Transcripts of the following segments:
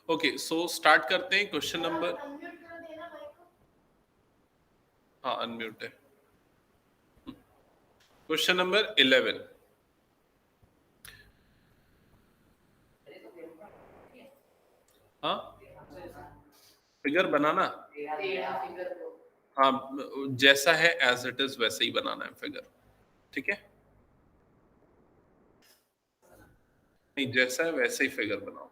Okay, so start करते हैं question number. हाँ, अनम्यूट है। Question number 11। हाँ, फिगर बनाना। हाँ, जैसा है एज इट इज वैसे ही बनाना है फिगर। ठीक है, नहीं जैसा है वैसे ही फिगर बनाओ।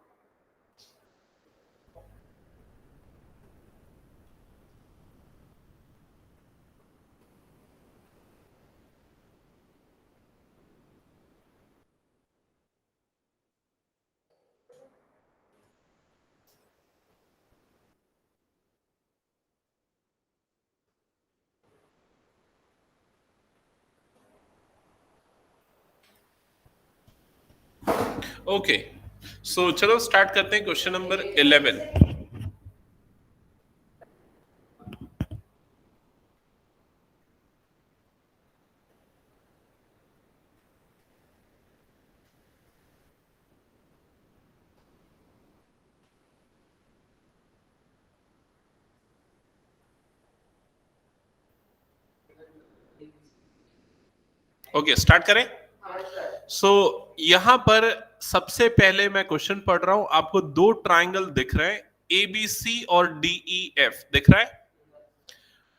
ओके, सो चलो स्टार्ट करते हैं क्वेश्चन नंबर 11। ओके, स्टार्ट करें। सो यहां पर सबसे पहले मैं क्वेश्चन पढ़ रहा हूं, आपको दो ट्राइंगल दिख रहे हैं, ए बी सी और डी ई एफ दिख रहा है।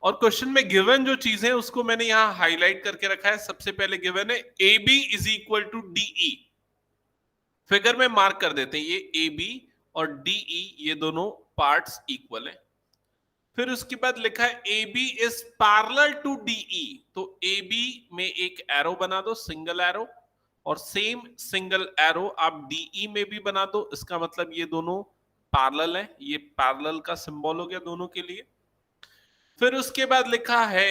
और क्वेश्चन में गिवन जो चीजें उसको मैंने यहां हाईलाइट करके रखा है। सबसे पहले गिवन है A B is equal to DE. Figure में मार्क कर देते हैं, ये ए बी और डीई ये दोनों पार्ट्स इक्वल हैं। फिर उसके बाद लिखा है A B is parallel to DE, तो ए बी में एक एरो बना दो, सिंगल एरो, और सेम सिंगल एरो आप डीई में भी बना दो। इसका मतलब ये दोनों पैरेलल है, ये पैरेलल का सिंबल हो गया दोनों के लिए। फिर उसके बाद लिखा है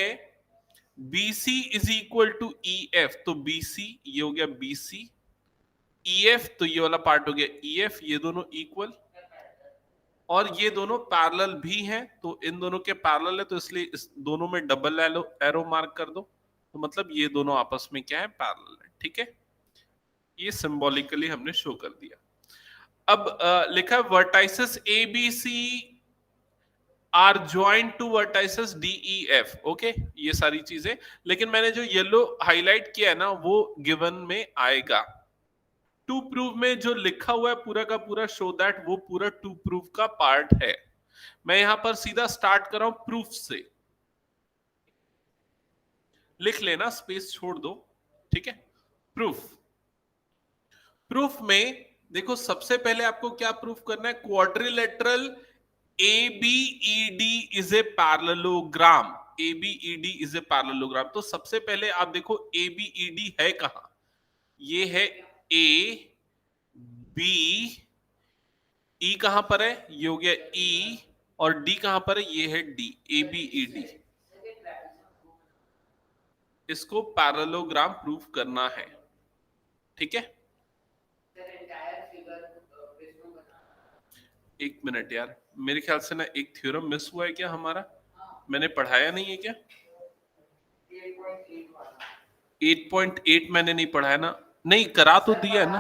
BC is equal to EF, तो BC ये हो गया BC, EF तो ये वाला पार्ट हो गया EF, ये दोनों इक्वल और ये दोनों पैरेलल भी हैं, तो इन दोनों के पैरेलल है तो इसलिए इस दोनों में डबल एरो मार्क कर दो, तो मतलब ये दोनों आपस में क्या है, पैरेलल है। ठीक है, ये सिंबॉलिकली हमने शो कर दिया। अब लिखा है vertices A B C are joint to vertices D E F. Okay, ये सारी चीजें, लेकिन मैंने जो येलो हाईलाइट किया है ना वो गिवन में आएगा। टू प्रूव में जो लिखा हुआ है पूरा का पूरा शो दैट वो पूरा टू प्रूव का पार्ट है। मैं यहां पर सीधा स्टार्ट कर रहा हूं प्रूफ से, लिख लेना, स्पेस छोड़ दो। ठीक है, प्रूफ। प्रूफ में देखो सबसे पहले आपको क्या प्रूफ करना है, quadrilateral A B E D is a parallelogram. A B E D is a parallelogram, तो सबसे पहले आप देखो ए बी ई डी है कहां, ये है ए बी, ई कहां पर है, ये हो गया ई, और डी कहां पर है, ये है D, A B E D. इसको पैरेललोग्राम प्रूफ करना है। ठीक है, एक मिनट यार, मेरे ख्याल से ना एक थ्योरम मिस हुआ है क्या हमारा, मैंने पढ़ाया नहीं है क्या? 8.8 मैंने नहीं पढ़ाया ना, नहीं करा तो दिया है ना।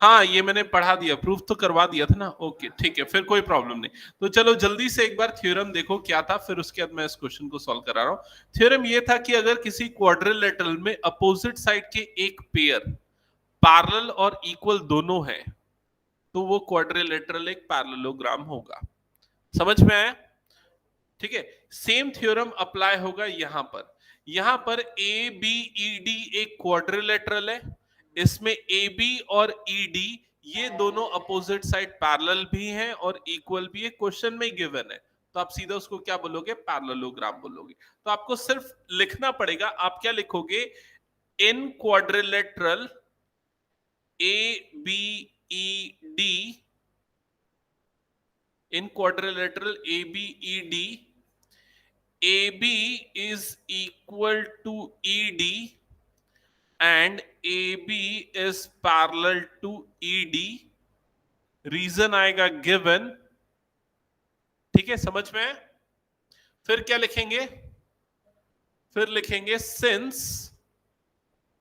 हाँ, ये मैंने पढ़ा दिया, प्रूफ तो करवा दिया था ना। ओके ठीक है, फिर कोई प्रॉब्लम नहीं। तो चलो जल्दी से एक बार थ्योरम देखो क्या था, फिर उसके बाद मैं इस क्वेश्चन को सॉल्व करा रहा हूँ। थ्योरम ये था कि अगर किसी क्वाड्रिलेटरल में अपोजिट साइड के एक पेयर पैरेलल और इक्वल दोनों है तो वो क्वाड्रिलेटरल एक पैरेललोग्राम होगा। समझ में आया? ठीक है, सेम थ्योरम अप्लाई होगा यहां पर ए बी ई डी एक क्वाड्रिलेटरल है, इसमें ए बी और ई डी ये दोनों अपोजिट साइड पैरेलल भी हैं और इक्वल भी है, क्वेश्चन में गिवन है, तो आप सीधा उसको क्या बोलोगे, पैरेललोग्राम बोलोगे। तो आपको सिर्फ लिखना पड़ेगा, आप क्या लिखोगे, in quadrilateral A B E D, in quadrilateral A B E D, AB is equal to ED and AB is parallel to ED। Reason आएगा गिवन। ठीक है, समझ में है? फिर क्या लिखेंगे, फिर लिखेंगे since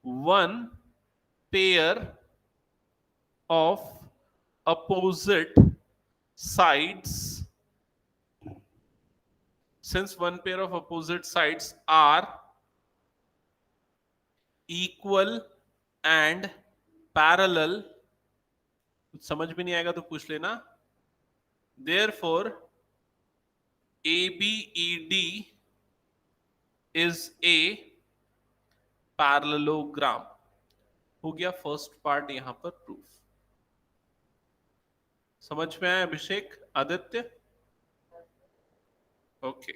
one pair of opposite sides, since one pair of opposite sides are equal and parallel, कुछ समझ में नहीं आएगा तो पूछ लेना, therefore ABED is a parallelogram। हो गया फर्स्ट पार्ट यहां पर प्रूफ। समझ में आया अभिषेक, आदित्य? ओके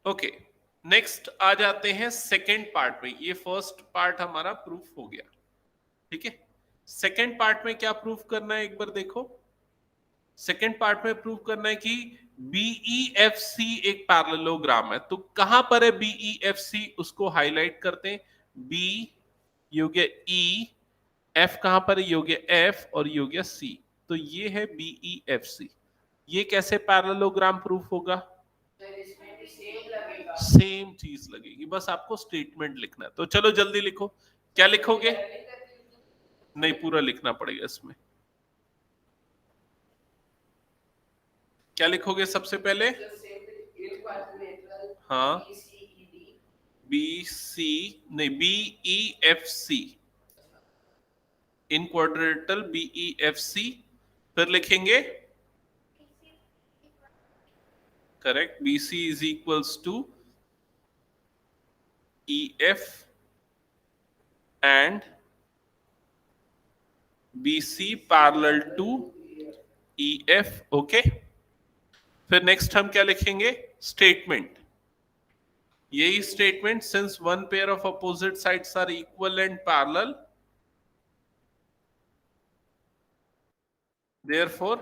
ओके, नेक्स्ट आ जाते हैं सेकेंड पार्ट में। ये फर्स्ट पार्ट हमारा प्रूफ हो गया, ठीक है। सेकेंड पार्ट में क्या प्रूफ करना है एक बार देखो। सेकेंड पार्ट में प्रूफ करना है कि BEFC एक पैरेललोग्राम है। तो कहां पर है BEFC, उसको हाईलाइट करते हैं। B ये हो गया E, F कहां पर है, ये हो गया F, और ये हो गया C। तो ये है BEFC। ये कैसे पैरेललोग्राम प्रूफ होगा? सेम चीज लगेगी, बस आपको स्टेटमेंट लिखना है। तो चलो जल्दी लिखो, क्या लिखोगे? नहीं, पूरा लिखना पड़ेगा इसमें। क्या लिखोगे सबसे पहले? हाँ, BC नहीं, BEFC, इन क्वाड्रिलेटरल BEFC। फिर लिखेंगे correct, BC is equals to EF and BC parallel to EF। Okay, फिर नेक्स्ट हम क्या लिखेंगे? स्टेटमेंट। यही statement, since one pair of opposite sides are equal and parallel, therefore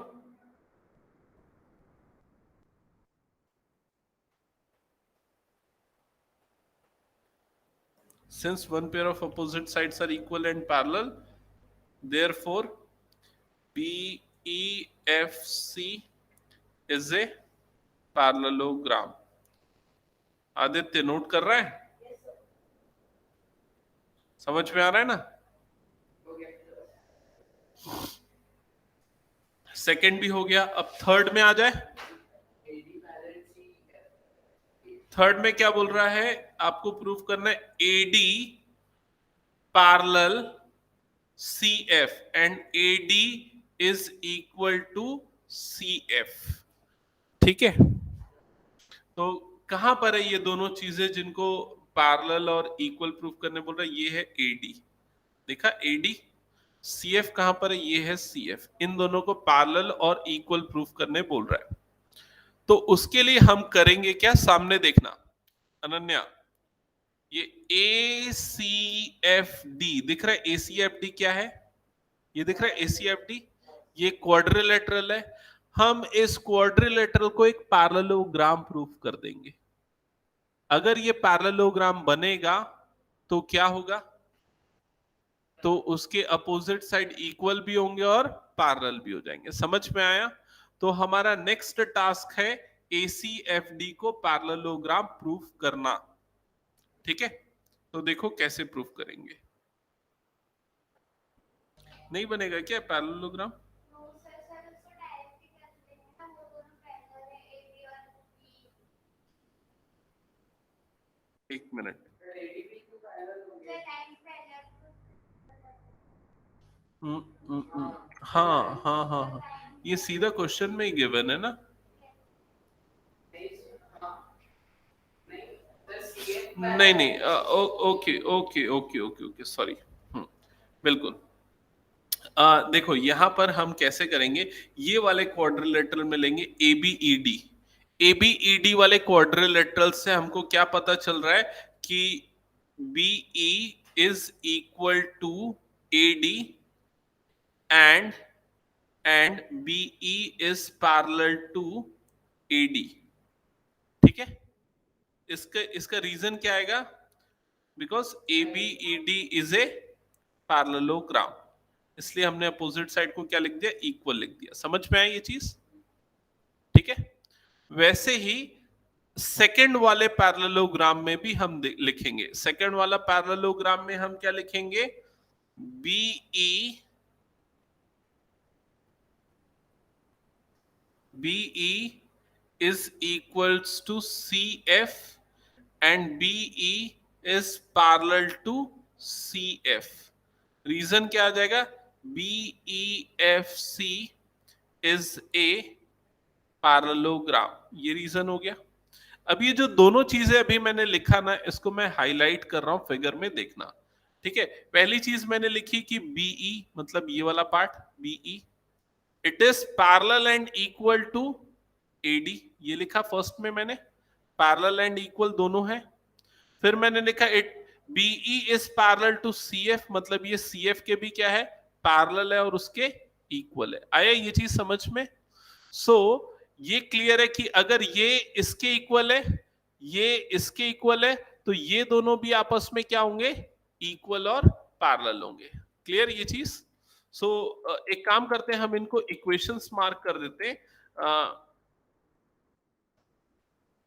since one pair of opposite sides are equal and parallel, therefore BEFC is a parallelogram। Aditya note कर रहा है? समझ में आ रहा है ना? सेकंड भी हो गया, अब थर्ड में आ जाए। थर्ड में क्या बोल रहा है? आपको प्रूफ करना है AD parallel CF and AD is equal to CF। ठीक है, तो कहां पर है ये दोनों चीजें जिनको पैरेलल और इक्वल प्रूफ करने बोल रहा है? ये है AD, देखा AD। CF कहां पर है? ये है CF। इन दोनों को पैरेलल और इक्वल प्रूफ करने बोल रहा है। तो उसके लिए हम करेंगे क्या, सामने देखना अनन्या, ये ACFD दिख रहा है। ACFD क्या है? ये दिख रहा है ACFD, ये क्वाड्रिलेटरल है। हम इस क्वाड्रिलेटरल को एक पैरेललोग्राम प्रूफ कर देंगे। अगर ये पैरेललोग्राम बनेगा तो क्या होगा? तो उसके अपोजिट साइड इक्वल भी होंगे और पैरेलल भी हो जाएंगे। समझ में आया? तो हमारा नेक्स्ट टास्क है ACFD को पैरेललोग्राम प्रूफ करना। ठीक है, तो देखो कैसे प्रूफ करेंगे। नहीं बनेगा क्या पैरेललोग्राम? एक मिनट, हाँ हाँ हाँ हाँ, ये सीधा क्वेश्चन में ही गिवन है ना। नहीं नहीं, okay okay okay okay okay, sorry, बिल्कुल। देखो यहां पर हम कैसे करेंगे, ये वाले क्वाड्रिलेटरल में लेंगे ABED। ABED वाले क्वाड्रिलेटरल से हमको क्या पता चल रहा है कि BE is equal to AD and BE is parallel to AD। ठीक है, इसका रीजन क्या आएगा? Because ABED is a parallelogram, इसलिए हमने अपोजिट साइड को क्या लिख दिया? इक्वल लिख दिया। समझ में आई ये चीज? ठीक है, वैसे ही सेकंड वाले पैरेललोग्राम में भी हम लिखेंगे। सेकंड वाला पैरेललोग्राम में हम क्या लिखेंगे? BE is equals to CF and BE is parallel to CF। Reason क्या आ जाएगा? BEFC is a parallelogram. ये रीजन हो गया। अब ये जो दोनों चीजें अभी मैंने लिखा ना, इसको मैं हाईलाइट कर रहा हूं, फिगर में देखना। ठीक है, पहली चीज मैंने लिखी कि BE मतलब ये वाला part BE, it is parallel and equal to AD। ये लिखा फर्स्ट में मैंने, पैरेलल एंड इक्वल दोनों है। फिर मैंने लिखा it BE is parallel to CF, मतलब ये CF के भी क्या है? पैरेलल है और उसके इक्वल है। आया ये चीज समझ में? सो ये क्लियर है कि अगर ये इसके इक्वल है, ये इसके इक्वल है, तो ये दोनों भी आपस में क्या होंगे? इक्वल और पैरेलल होंगे। क्लियर ये चीज? सो एक काम करते हैं, हम इनको इक्वेशंस मार्क कर देते हैं।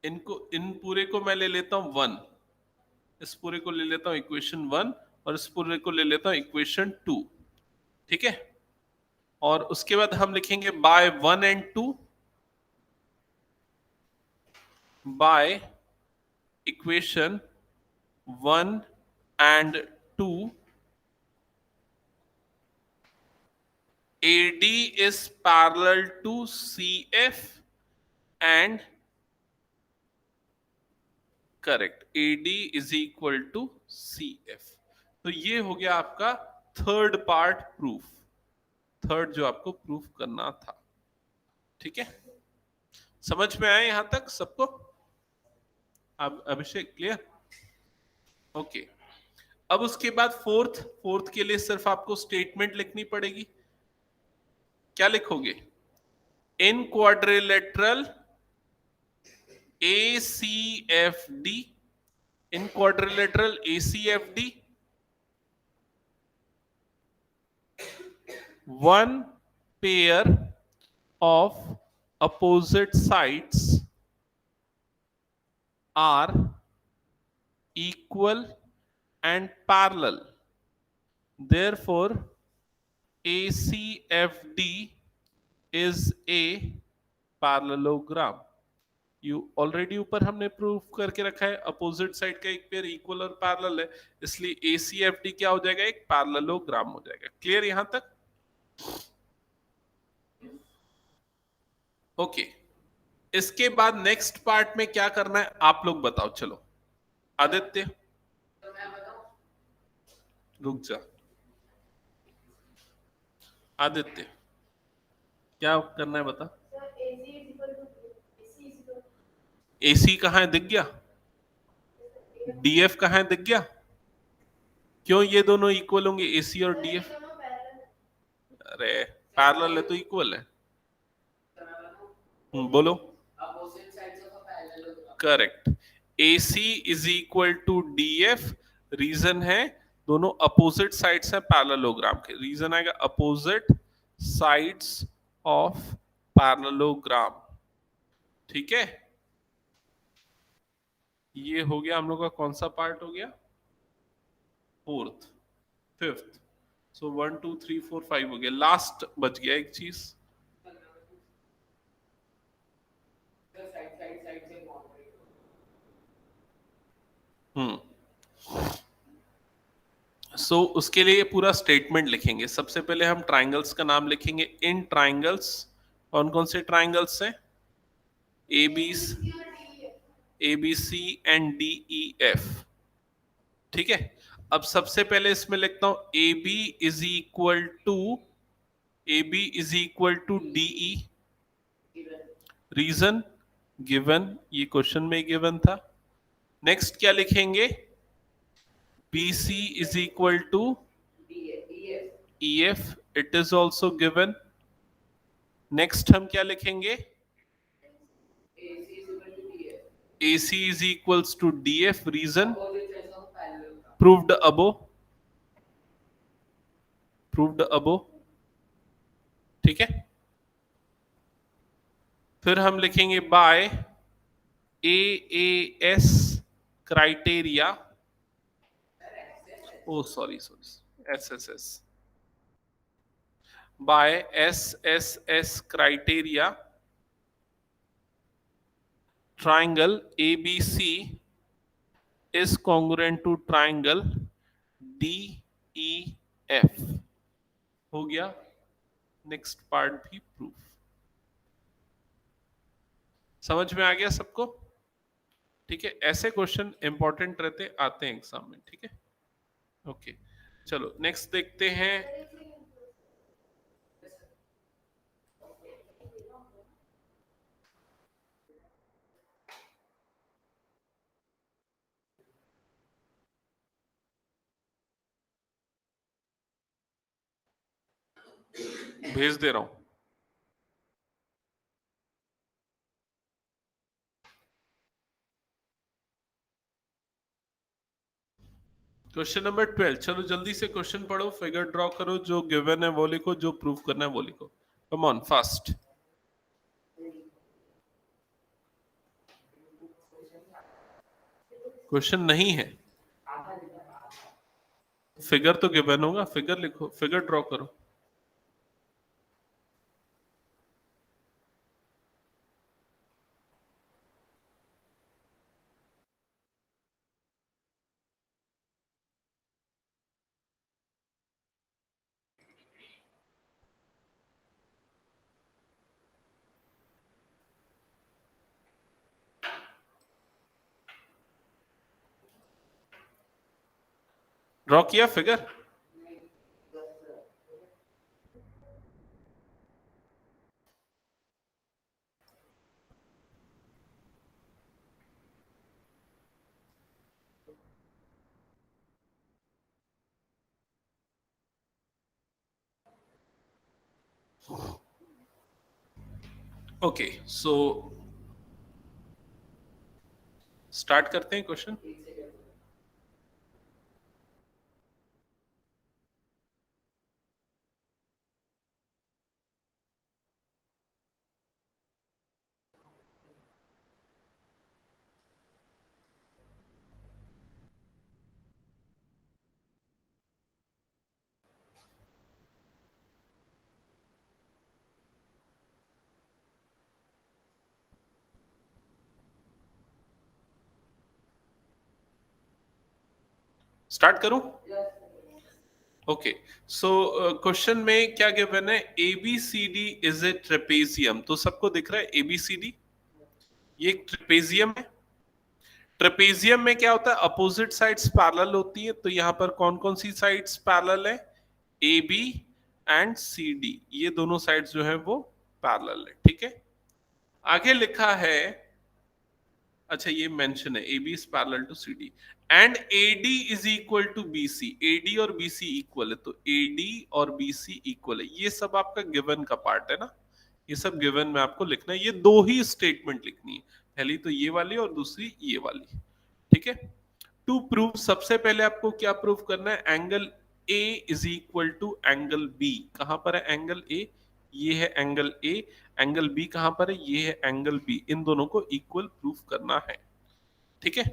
इनको, इन पूरे को मैं ले लेता हूं 1, इस पूरे को ले लेता हूं इक्वेशन 1, और इस पूरे को ले लेता हूं इक्वेशन 2। ठीक है, और उसके बाद हम लिखेंगे by 1 and 2, by equation 1 and 2, AD is parallel to CF and correct AD is equal to CF। तो ये हो गया आपका थर्ड पार्ट प्रूफ, थर्ड जो आपको प्रूफ करना था। ठीक है, समझ में आए यहां तक सबको? अब अभिषेक क्लियर? ओके, अब उसके बाद फोर्थ के लिए सिर्फ आपको स्टेटमेंट लिखनी पड़ेगी। क्या लिखोगे? In quadrilateral ACFD, in quadrilateral ACFD, one pair of opposite sides are equal and parallel, therefore ACFD is a parallelogram। You already ऊपर हमने प्रूफ करके रखा है, अपोजिट साइड का एक पेयर इक्वल और पैरेलल है, इसलिए ACFD क्या हो जाएगा? एक पैरेललोग्राम हो जाएगा। क्लियर यहां तक? ओके, इसके बाद नेक्स्ट पार्ट में क्या करना है आप लोग बताओ। चलो आदित्य, रुक जा। आदित्य क्या करना है बता। AC कहाँ है? दिख गया? DF कहाँ है? दिख गया? क्यों ये दोनों इक्वल होंगे, AC और DF? अरे पैरेलल है तो इक्वल है। बोलो। Correct, AC is equal to DF। Reason है दोनों अपोजिट साइड्स हैं पैरेललोग्राम के। रीजन आएगा अपोजिट साइड्स ऑफ पैरेललोग्राम। ठीक है, ये हो गया हम लोग का कौन सा पार्ट हो गया? Fourth, fifth. सो 1 2 3 4 5 हो गया। लास्ट बच गया एक चीज। सो उसके लिए पूरा स्टेटमेंट लिखेंगे। सबसे पहले हम ट्राइंगल्स का नाम लिखेंगे। इन ट्राइंगल्स, कौन कौन से ट्राइंगल्स हैं? ABC and DEF। ठीक है, अब सबसे पहले इसमें लिखता हूं AB is equal to DE। Reason given, ये क्वेश्चन में गिवन था। नेक्स्ट क्या लिखेंगे? BC is equal to EF, it is also given। Next हम क्या लिखेंगे? AC is equals to DF। Reason proved above। ठीक है, फिर हम लिखेंगे by AAS criteria, oh sorry, SSS, by SSS criteria, triangle ABC is congruent to triangle DEF। हो गया, नेक्स्ट पार्ट भी प्रूफ। समझ में आ गया सबको? ठीक है, ऐसे क्वेश्चन इंपॉर्टेंट रहते आते हैं एग्जाम में। ठीक है, ओके, चलो नेक्स्ट देखते हैं। भेज दे रहा हूं। क्वेश्चन नंबर 12, चलो जल्दी से क्वेश्चन पढ़ो, फिगर ड्रॉ करो, जो गिवन है वो लिखो, जो प्रूफ करना है वो लिखो। Come on fast. क्वेश्चन नहीं है, फिगर तो गिवन होगा, फिगर लिखो, फिगर ड्रॉ करो। ड्रॉ किया फिगर? ओके, सो स्टार्ट करते हैं क्वेश्चन। स्टार्ट करूं? ओके, सो क्वेश्चन में क्या गिवन है? ABCD is a trapezium. तो सबको दिख रहा है ABCD? ये एक ट्रेपेजियम है। ट्रेपेजियम में क्या होता है? अपोजिट साइड्स पैरेलल होती है। तो यहां पर कौन कौन सी साइड्स पैरेलल है? AB एंड CD, ये दोनों साइड्स जो है वो पैरेलल है। ठीक है, आगे लिखा है, अच्छा ये मेंशन है, AB is parallel to CD and AD is equal to BC। AD और BC इक्वल है, तो AD और BC इक्वल है। ये सब आपका गिवन का पार्ट है ना, ये सब गिवन में आपको लिखना है। ये दो ही स्टेटमेंट लिखनी है, पहली तो ये वाली और दूसरी ये वाली। ठीक है, टू प्रूव, सबसे पहले आपको क्या प्रूव करना है? Angle A is equal to angle B। कहां पर है एंगल A? ये है एंगल A। एंगल B कहां पर है? ये है एंगल B। इन दोनों को इक्वल प्रूफ करना है। ठीक है,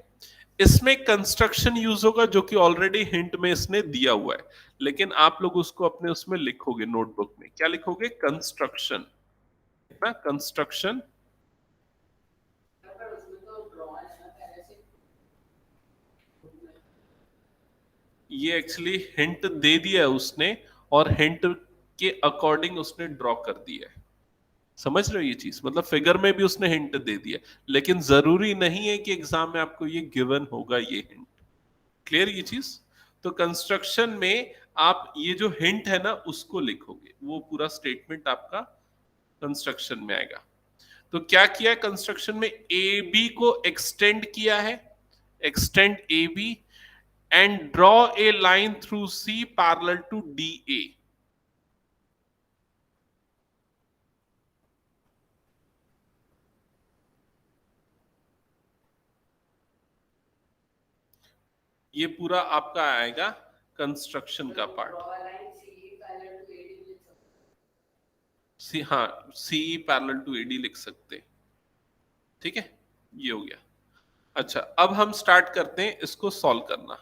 इसमें कंस्ट्रक्शन यूज होगा, जो कि ऑलरेडी हिंट में इसने दिया हुआ है, लेकिन आप लोग उसको अपने उसमें लिखोगे, नोटबुक में क्या लिखोगे? कंस्ट्रक्शन, ना कंस्ट्रक्शन। ये एक्चुअली हिंट दे दिया है उसने, और हिंट के अकॉर्डिंग उसने ड्रॉ कर दिया है। समझ रहे हो ये चीज? मतलब फिगर में भी उसने हिंट दे दिया, लेकिन जरूरी नहीं है कि एग्जाम में आपको ये गिवन होगा ये हिंट। क्लियर ये चीज? तो कंस्ट्रक्शन में आप ये जो हिंट है ना उसको लिखोगे, वो पूरा स्टेटमेंट आपका कंस्ट्रक्शन में आएगा। तो क्या किया है कंस्ट्रक्शन में? ए बी को एक्सटेंड किया है, extend A B and draw a line through C parallel to D A. ये पूरा आपका आएगा कंस्ट्रक्शन का पार्ट। सी, हाँ, सी पैरेलल टू एडी लिख सकते। ठीक है, ये हो गया। अच्छा, अब हम स्टार्ट करते हैं इसको सॉल्व करना।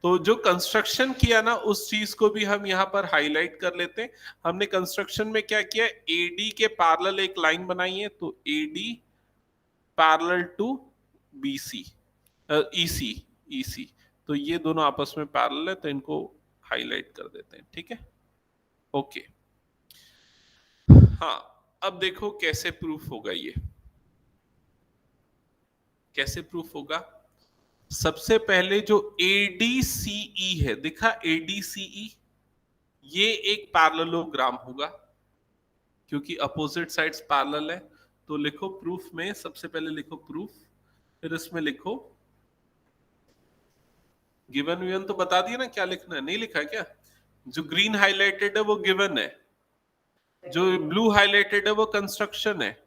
तो जो कंस्ट्रक्शन किया ना उस चीज को भी हम यहाँ पर हाईलाइट कर लेते हैं। हमने कंस्ट्रक्शन में क्या किया, एडी के पैरेलल एक लाइन बनाई है, तो AD parallel to BC, EC, EC, तो ये दोनों आपस में पैरेलल है, तो इनको हाईलाइट कर देते हैं, ठीक है, ओके। हाँ, अब देखो कैसे प्रूफ होगा ये, कैसे प्रूफ होगा। सबसे पहले जो ADCE है, दिखा ADCE, ये एक पैरेललोग्राम होगा क्योंकि अपोजिट साइड्स पैरेलल है। तो लिखो प्रूफ में, सबसे पहले लिखो प्रूफ, फिर इसमें लिखो गिवन विवन तो बता दिया ना, क्या लिखना है, नहीं लिखा है क्या? जो ग्रीन हाईलाइटेड है वो गिवन है, जो ब्लू हाईलाइटेड है वो कंस्ट्रक्शन है,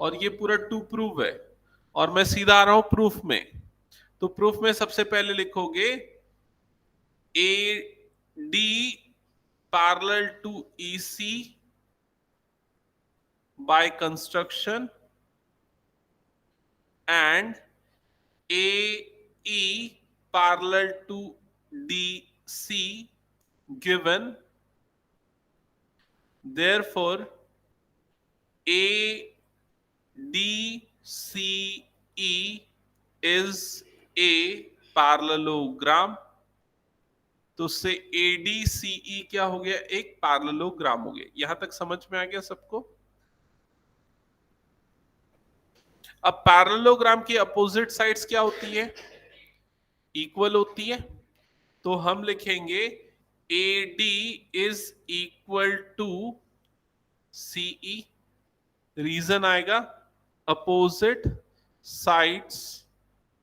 और ये पूरा टू प्रूव है। और मैं सीधा आ रहा हूं प्रूफ में। तो प्रूफ में सबसे पहले लिखोगे A D parallel to EC by construction and AE parallel to DC given, therefore ADCE is a parallelogram। तो उससे ADCE क्या हो गया, एक पैरेललोग्राम हो गया। यहां तक समझ में आ गया सबको? अब पैरेललोग्राम की अपोजिट साइड्स क्या होती है, इक्वल होती है। तो हम लिखेंगे AD is equal to CE। Reason आएगा अपोजिट साइड्स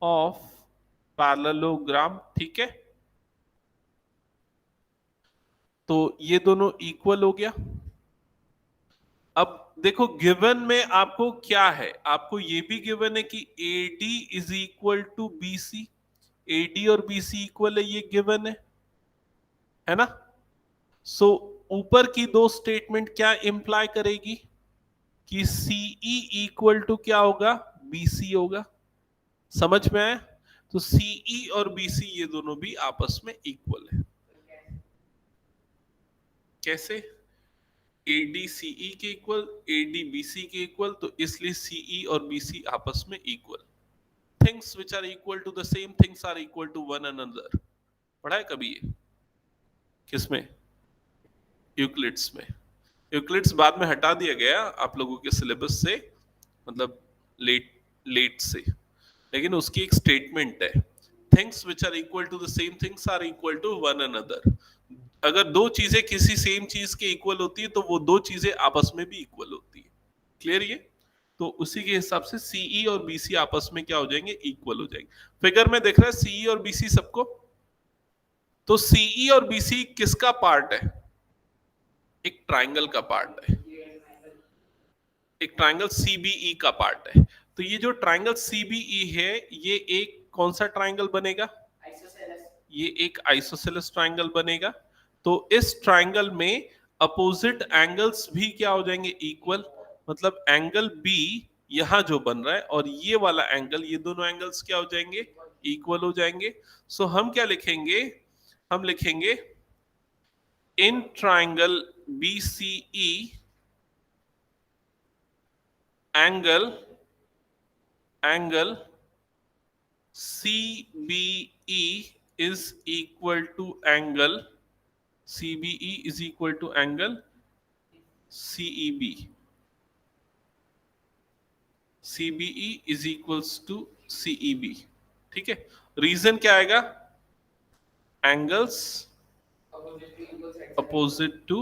ऑफ पैरेललोग्राम, ठीक है। तो ये दोनों इक्वल हो गया। अब देखो गिवन में आपको क्या है, आपको ये भी गिवन है कि AD is equal to BC, AD और BC इक्वल है, ये गिवन है ना। सो ऊपर की दो स्टेटमेंट क्या इंप्लाई करेगी कि CE इक्वल टू क्या होगा, BC होगा। समझ में आया? तो CE और BC ये दोनों भी आपस में इक्वल है। कैसे? ADCE के इक्वल, ADBC के इक्वल, तो इसलिए CE और BC आपस में equal. Things which are equal to the same things are equal to one another. पढ़ा है कभी ये? किसमें? यूक्लिड्स में। यूक्लिड्स बाद में हटा दिया गया आप लोगों के सिलेबस से, मतलब लेट लेट से, लेकिन उसकी एक स्टेटमेंट है, things which are equal to the same things are equal to one another. अगर दो चीजें किसी सेम चीज के इक्वल होती है तो वो दो चीजें आपस में भी इक्वल होती है। क्लियर ये? तो उसी के हिसाब से CE और BC आपस में क्या हो जाएंगे, इक्वल हो जाएंगे। फिगर में देख रहा है CE और BC सबको। तो CE और BC किसका पार्ट है? एक ट्राइंगल का पार्ट है, एक ट्राइंगल CBE का पार्ट है। तो ये जो ट्राइंगल CBE है, ये एक कौन सा ट्राइंगल बनेगा, ये एक आइसोसेलेस ट्राइंगल बनेगा। तो इस ट्राइंगल में अपोजिट एंगल्स भी क्या हो जाएंगे, इक्वल। मतलब एंगल B यहां जो बन रहा है और ये वाला एंगल, ये दोनों एंगल्स क्या हो जाएंगे, इक्वल हो जाएंगे। सो हम क्या लिखेंगे, हम लिखेंगे in triangle BCE angle CBE is equal to angle CBE is equal to angle CEB, CBE is equals to CEB, ठीक है। रीजन क्या आएगा, angles opposite to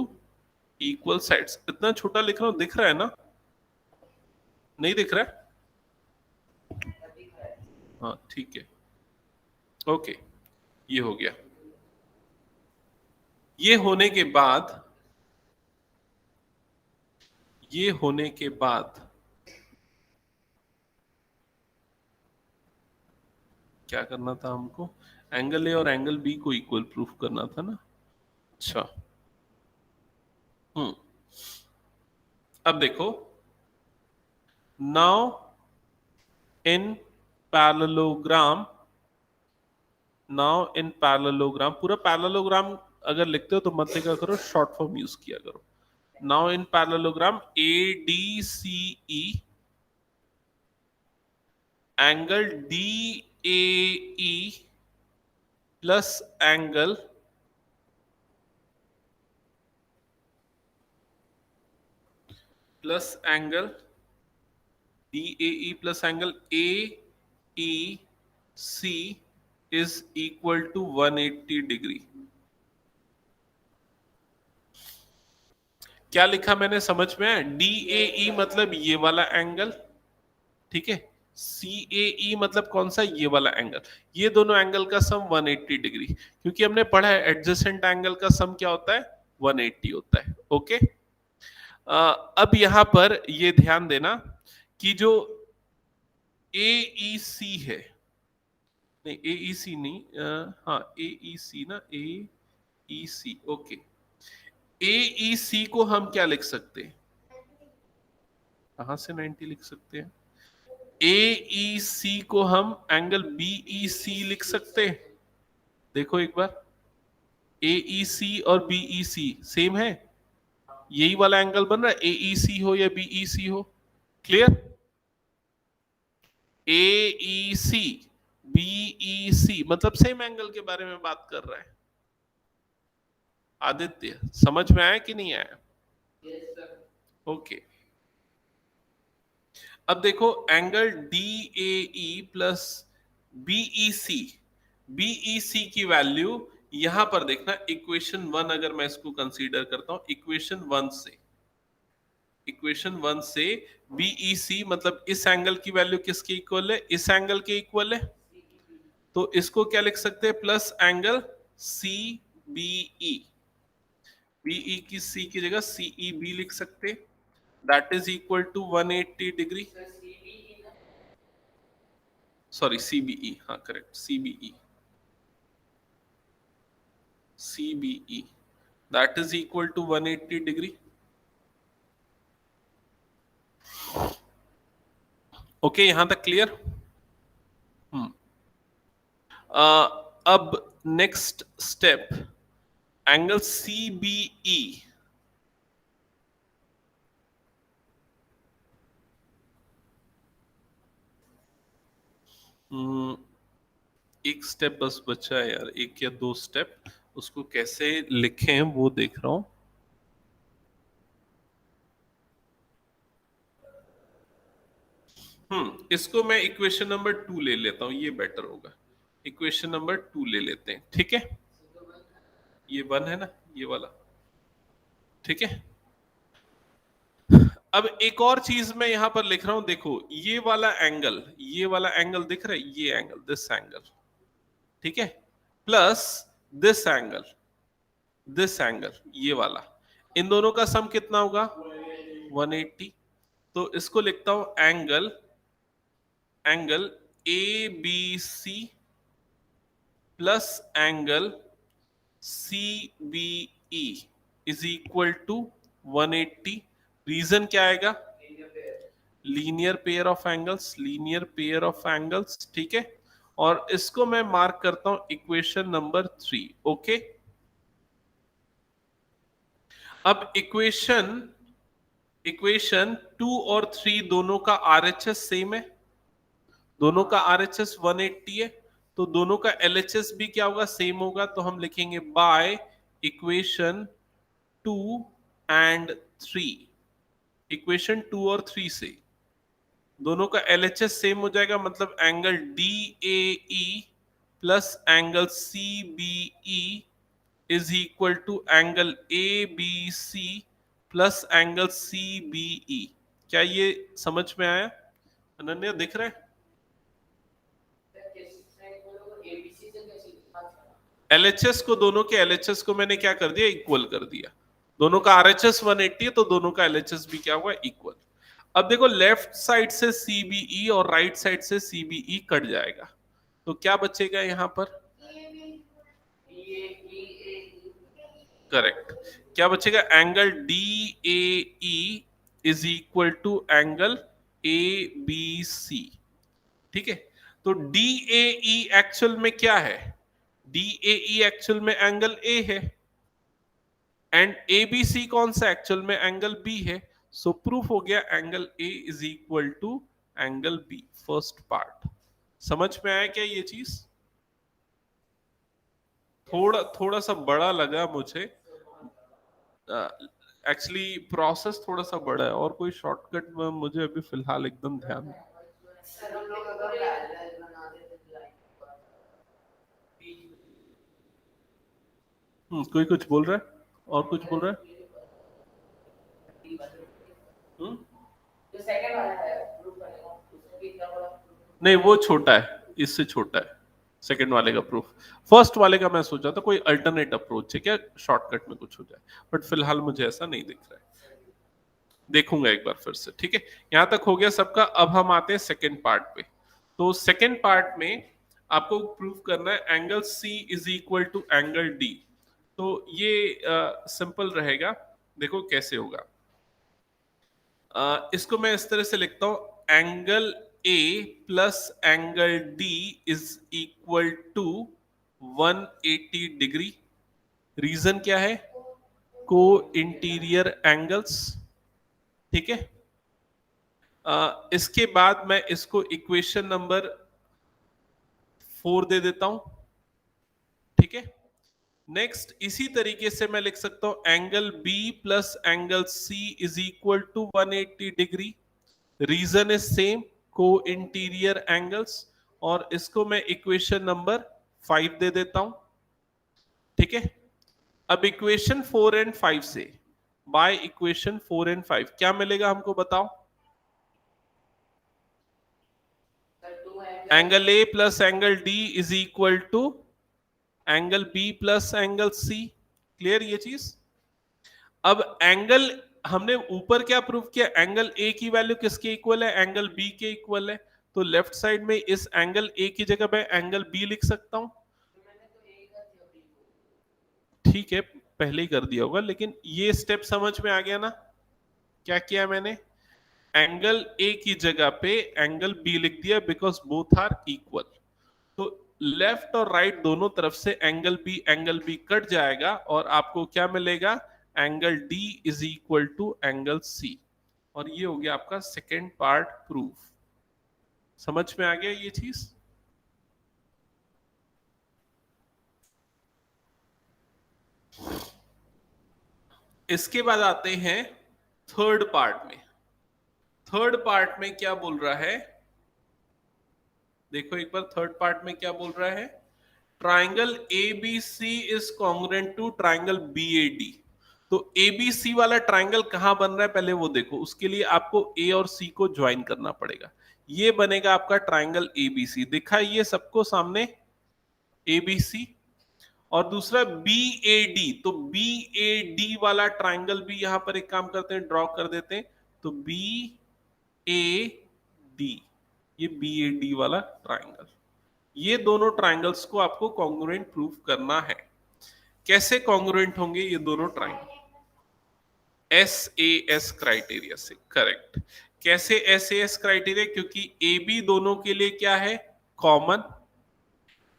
equal sides. इतना छोटा लिख रहा हूं, दिख रहा है ना? नहीं दिख रहा है? हाँ ठीक है, ओके, ये हो गया। ये होने के बाद, ये होने के बाद क्या करना था हमको, एंगल ए और एंगल बी को इक्वल प्रूफ करना था ना। अच्छा, अब देखो, now in parallelogram, now in parallelogram, पूरा पैरेललोग्राम अगर लिखते हो तो मत लिखा करो, शॉर्ट फॉर्म यूज किया करो। Now in parallelogram ADCE angle DAE plus angle DAE plus angle AEC is equal to 180 degree. क्या लिखा मैंने, समझ में आया? DAE मतलब ये वाला एंगल, ठीक है। CAE मतलब कौन सा, ये वाला एंगल। ये दोनों एंगल का सम 180 डिग्री, क्योंकि हमने पढ़ा है एडजेसेंट एंगल का सम क्या होता है, 180 होता है। ओके। अब यहां पर ये ध्यान देना कि जो AEC है, नहीं AEC नहीं, हाँ AEC ना, AEC, ओके। AEC को हम क्या लिख सकते हैं, कहां से 90 लिख सकते हैं? AEC को हम एंगल BEC लिख सकते हैं। देखो एक बार, AEC और BEC सेम है, यही वाला एंगल बन रहा है, AEC हो या BEC हो। क्लियर? AEC BEC मतलब सेम एंगल के बारे में बात कर रहा है। आदित्य, समझ में आया कि नहीं आया? ओके। अब देखो एंगल DAE प्लस BEC की वैल्यू यहां पर देखना, इक्वेशन 1 अगर मैं इसको कंसीडर करता हूं, इक्वेशन 1 से BEC मतलब इस एंगल की वैल्यू किसके इक्वल है, इस एंगल के इक्वल है। तो इसको क्या लिख सकते हैं, प्लस एंगल CBE, BE की C की जगह CEB लिख सकते हैं, that is equal to 180 degree. Sorry CBE, हाँ correct, CBE that is equal to 180 degree. Okay, यहां तक क्लियर? अब नेक्स्ट स्टेप, एंगल CBE, एक स्टेप बस बचा है यार, एक या दो स्टेप, उसको कैसे लिखें वो देख रहा हूं। इसको मैं इक्वेशन नंबर 2 ले लेता हूं, ये बेटर होगा। इक्वेशन नंबर 2 ले लेते हैं, ठीक है। ये 1 है ना, ये वाला, ठीक है। अब एक और चीज मैं यहां पर लिख रहा हूं, देखो ये वाला एंगल दिख रहा है, ये एंगल, दिस एंगल, ठीक है, प्लस दिस एंगल ये वाला, इन दोनों का सम कितना होगा, 180। तो इसको लिखता हूं angle ABC plus angle CBE is equal to 180। Reason क्या आएगा, लीनियर पेयर ऑफ एंगल्स, ठीक है। और इसको मैं मार्क करता हूं इक्वेशन नंबर 3। ओके। अब इक्वेशन 2 और 3 दोनों का RHS सेम है, दोनों का RHS 180 है, तो दोनों का LHS भी क्या होगा, सेम होगा। तो हम लिखेंगे बाय इक्वेशन 2 एंड 3, इक्वेशन 2 और 3 से दोनों का LHS सेम हो जाएगा, मतलब angle DAE plus angle CBE is equal to angle ABC plus angle CBE। क्या ये समझ में आया अनन्या, दिख रहा है? LHS को, दोनों के LHS को मैंने क्या कर दिया, इक्वल कर दिया। दोनों का RHS 180 है, तो दोनों का LHS भी क्या हुआ, इक्वल। अब देखो लेफ्ट साइड से CBE और राइट साइड से CBE कट जाएगा, तो क्या बचेगा यहां पर, करेक्ट, क्या बचेगा, angle DAE is equal to angle ABC, ठीक है। तो DAE एक्चुअल में क्या है? DAE एक्चुअल में एंगल ए है एंड ABC कौन सा एक्चुअल में एंगल बी है. सो प्रूफ हो गया angle A is equal to angle B. First part समझ में आया क्या ये चीज? थोड़ा थोड़ा सा बड़ा लगा मुझे. एक्चुअली प्रोसेस थोड़ा सा बड़ा है और कोई शॉर्टकट में मुझे अभी फिलहाल एकदम ध्यान नहीं. कोई कुछ बोल रहा है और कुछ बोल रहा है. हम्म जो सेकंड वाला है प्रूफ करने को उसमें भी इतना बड़ा नहीं वो छोटा है, इससे छोटा है सेकंड वाले का प्रूफ. फर्स्ट वाले का मैं सोचा था कोई अल्टरनेट अप्रोच है क्या, शॉर्टकट में कुछ हो जाए, बट फिलहाल मुझे ऐसा नहीं दिख रहा है. देखूंगा एक बार फिर से. ठीक है, यहां तक हो गया सबका. अब हम आते हैं सेकंड पार्ट पे. तो सेकंड पार्ट में आपको प्रूफ करना है angle C is equal to angle D. तो ये सिंपल रहेगा. देखो कैसे होगा. इसको मैं इस तरह से लिखता हूं angle A plus angle D is equal to 180 degree. Reason क्या है? को इंटीरियर एंगल्स. ठीक है. इसके बाद मैं इसको इक्वेशन नंबर 4 दे देता हूं. ठीक है. नेक्स्ट इसी तरीके से मैं लिख सकता हूं angle B plus angle C is equal to 180 degree. Reason is same, co interior angles. और इसको मैं इक्वेशन नंबर 5 दे देता हूं. ठीक है. अब इक्वेशन 4 एंड 5 से बाय इक्वेशन 4 एंड 5 क्या मिलेगा हमको बताओ. Angle A plus angle D is equal to angle B plus angle C. Clear ये चीज. अब एंगल हमने ऊपर क्या प्रूफ किया, एंगल ए की वैल्यू किसके इक्वल है, एंगल बी के इक्वल है. तो लेफ्ट साइड में इस एंगल ए की जगह मैं एंगल बी लिख सकता हूं. ठीक है, पहले ही कर दिया होगा, लेकिन ये स्टेप समझ में आ गया ना. क्या किया मैंने, एंगल ए की जगह पे एंगल बी लिख दिया बिकॉज बोथ आर इक्वल. तो लेफ्ट और राइट दोनों तरफ से एंगल बी कट जाएगा और आपको क्या मिलेगा, angle D is equal to angle C. और ये हो गया आपका सेकेंड पार्ट प्रूफ. समझ में आ गया ये चीज. इसके बाद आते हैं थर्ड पार्ट में. थर्ड पार्ट में क्या बोल रहा है, देखो एक बार थर्ड पार्ट में क्या बोल रहा है. Triangle ABC is congruent to triangle BAD. तो एबीसी वाला ट्राइंगल कहां बन रहा है पहले वो देखो. उसके लिए आपको ए और सी को ज्वाइन करना पड़ेगा. ये बनेगा आपका ट्राइंगल एबीसी. दिखा ये सबको सामने एबीसी. और दूसरा बीएडी. तो बीएडी वाला ट्राइंगल भी यहां पर एक काम करते हैं, ड्रॉ कर देते हैं. तो बी ए डी, ये बीएडी वाला ट्राइंगल. ये दोनों ट्राइंगल्स को आपको कॉन्ग्रुएंट प्रूफ करना है. कैसे कॉन्ग्रुएंट होंगे ये दोनों ट्राइंगल, SAS क्राइटेरिया से. करेक्ट. कैसे SAS क्राइटेरिया, क्योंकि AB दोनों के लिए क्या है, कॉमन.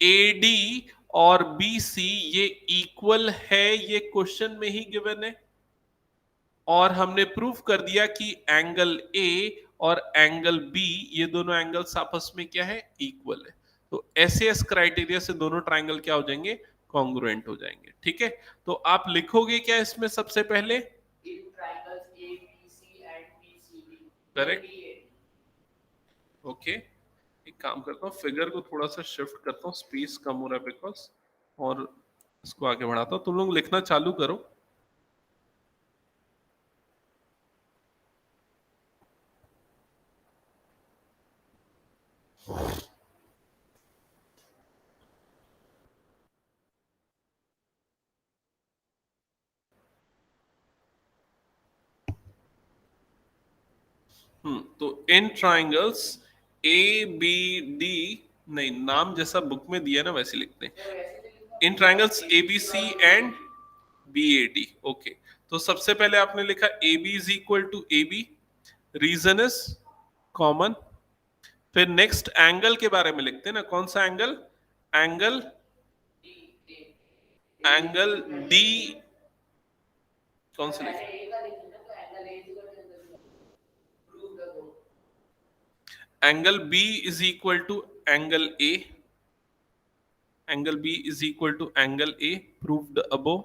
AD और BC ये इक्वल है, ये क्वेश्चन में ही गिवन है. और हमने प्रूफ कर दिया कि एंगल A और एंगल B ये दोनों एंगल्स आपस में क्या है, इक्वल है. तो SAS क्राइटेरिया से दोनों ट्राइंगल क्या हो जाएंगे, कॉन्ग्रुएंट हो जाएंगे. ठीक है. तो आप लिखोगे क्या इसमें सबसे पहले, करेक्ट. ओके. एक काम करता हूँ, फिगर को थोड़ा सा शिफ्ट करता हूँ, स्पेस कम हो रहा है बिकॉज. और इसको आगे बढ़ाता हूँ. तुम लोग लिखना चालू करो. तो इन ट्राइंगल्स ए बी डी, नहीं नाम जैसा बुक में दिया ना वैसे लिखते हैं. In triangles A B C and B A D. Okay. तो सबसे पहले आपने लिखा A B is equal to A B. Reason is common. फिर नेक्स्ट एंगल के बारे में लिखते हैं ना, कौन सा एंगल? एंगल एंगल डी, कौन सा लिखें? Angle B is equal to angle A, angle B is equal to angle A, proved above.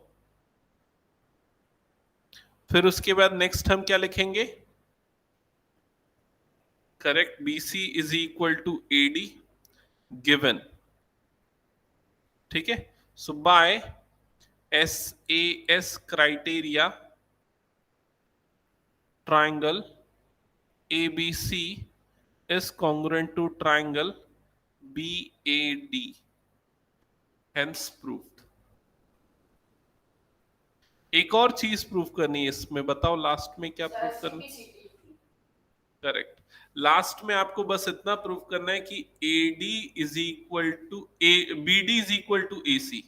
फिर उसके बाद नेक्स्ट हम क्या लिखेंगे? Correct, BC is equal to AD given. ठीक है, so by SAS criteria triangle ABC is congruent to triangle BAD, hence proved। एक और चीज प्रूव करनी है इसमें, बताओ लास्ट में क्या प्रूव करना? करेक्ट, लास्ट में आपको बस इतना प्रूव करना है कि AD is equal to BD is equal to AC,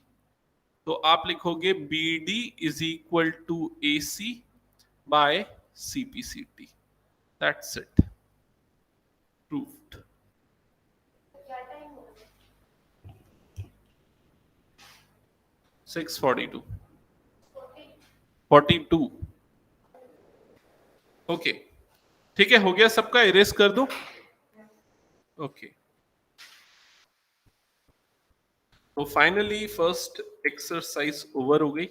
तो आप लिखोगे BD is equal to AC by CPCT, that's it, proved. 642 42। Okay, ठीक है, हो गया सबका, इरेज कर दो। ओके, तो फाइनली फर्स्ट एक्सरसाइज ओवर हो गई।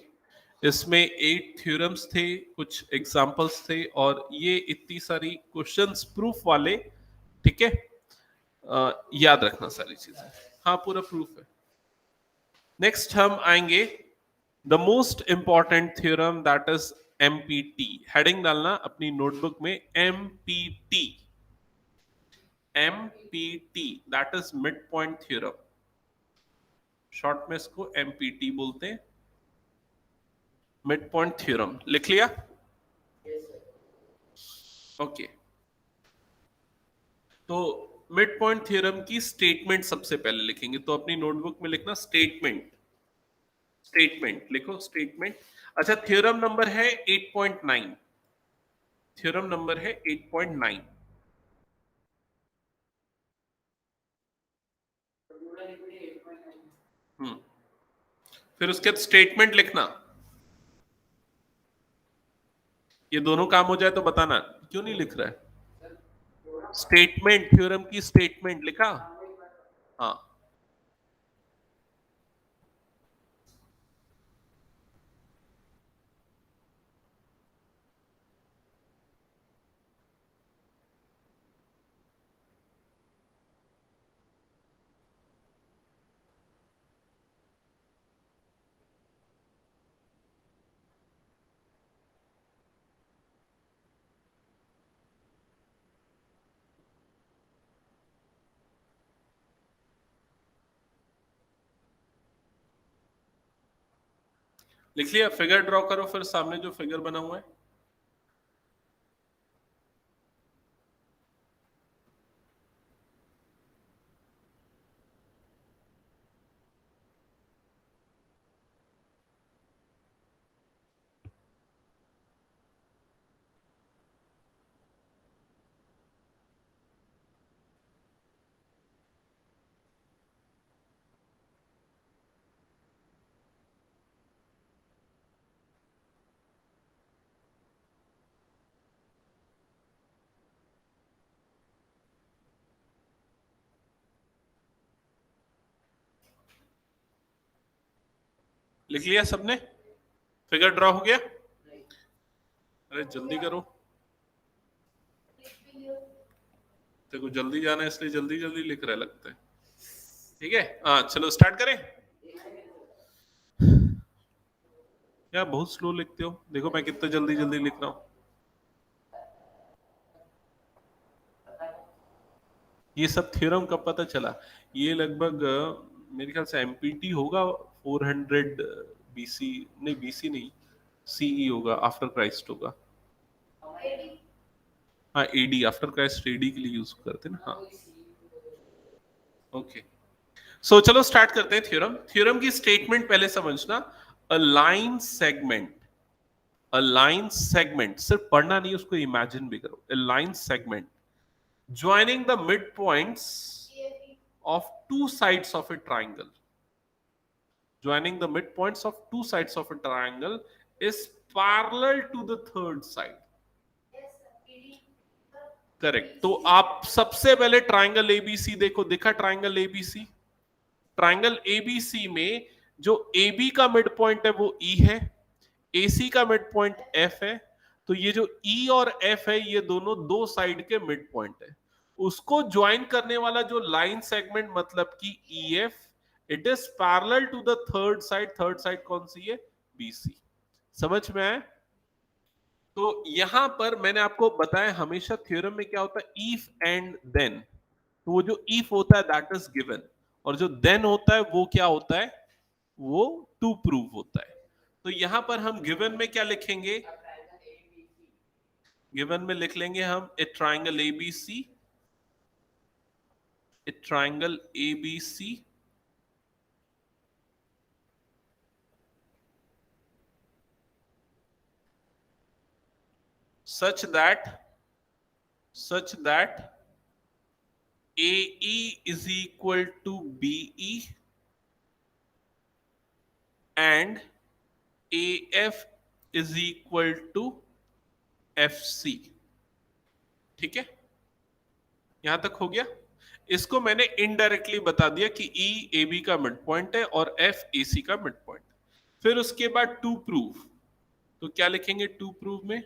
इसमें 8 थ्योरम्स थे, कुछ एग्जांपल्स थे, और ये इतनी सारी क्वेश्चंस प्रूफ वाले, ठीक है, याद रखना सारी चीजें। हाँ, पूरा प्रूफ है। नेक्स्ट हम आएंगे the most important theorem, that is MPT। Heading डालना अपनी नोटबुक में, MPT, MPT, that is mid point theorem. Short में इसको MPT बोलते हैं, मिड पॉइंट थ्योरम। लिख लिया? ओके, तो मिड पॉइंट थ्योरम की स्टेटमेंट सबसे पहले लिखेंगे, तो अपनी नोटबुक में लिखना स्टेटमेंट, स्टेटमेंट लिखो, स्टेटमेंट। अच्छा, थ्योरम नंबर है 8.9, थ्योरम नंबर है 8.9। फिर उसके बाद स्टेटमेंट लिखना। ये दोनों काम हो जाए तो बताना, क्यों नहीं लिख रहा है? स्टेटमेंट, थ्योरम की स्टेटमेंट लिखा? हाँ, लिख लिया? फिगर ड्रॉ करो फिर सामने जो फिगर बना हुआ है। लिख लिया सबने? फिगर ड्रॉ हो गया? अरे जल्दी करो, देखो जल्दी जाना है इसलिए जल्दी जल्दी लिख रहा है लगता है। ठीक है, हाँ चलो स्टार्ट करें। यार बहुत स्लो लिखते हो, देखो मैं कितना जल्दी जल्दी लिख रहा हूँ। ये सब थ्योरम कब पता चला? ये लगभग मेरे ख्याल से MPT होगा 400 BC, नहीं BC नहीं, CE होगा, आफ्टर क्राइस्ट होगा। हाँ, AD, आफ्टर क्राइस्ट AD के लिए यूज करते हैं ना। हाँ, ओके, सो चलो स्टार्ट करते हैं थ्योरम। थ्योरम की स्टेटमेंट पहले समझना। A line segment, a line segment, सिर्फ पढ़ना नहीं, उसको इमेजिन भी करो। A line segment joining the midpoints of two sides of a triangle. Joining the midpoints of two sides of a triangle is parallel to the third side. Correct. तो आप सबसे पहले ट्राइंगल एबीसी देखो. दिखा triangle ABC? Triangle ABC में जो AB का mid point है वो E है, AC का मिड पॉइंट F है. तो ये जो E और F है ये दोनों दो साइड के मिड पॉइंट है. उसको ज्वाइन करने वाला जो लाइन सेगमेंट मतलब कि EF, it is parallel to the third side. Third side कौन सी है? BC. समझ में आया? तो यहां पर मैंने आपको बताया हमेशा थ्योरम में क्या होता है, इफ एंड देन. तो वो जो इफ होता है दैट इज गिवन, और जो देन होता है वो क्या होता है? वो टू प्रूव होता है. तो यहां पर हम गिवन में क्या लिखेंगे? गिवन में लिख लेंगे हम ए triangle ABC. A triangle ABC such that AE is equal to BE and AF is equal to FC. ठीक है, यहां तक हो गया. इसको मैंने इनडायरेक्टली बता दिया कि E AB का मिड पॉइंट है और F AC का मिड पॉइंट. फिर उसके बाद टू प्रूव. तो क्या लिखेंगे टू प्रूव में?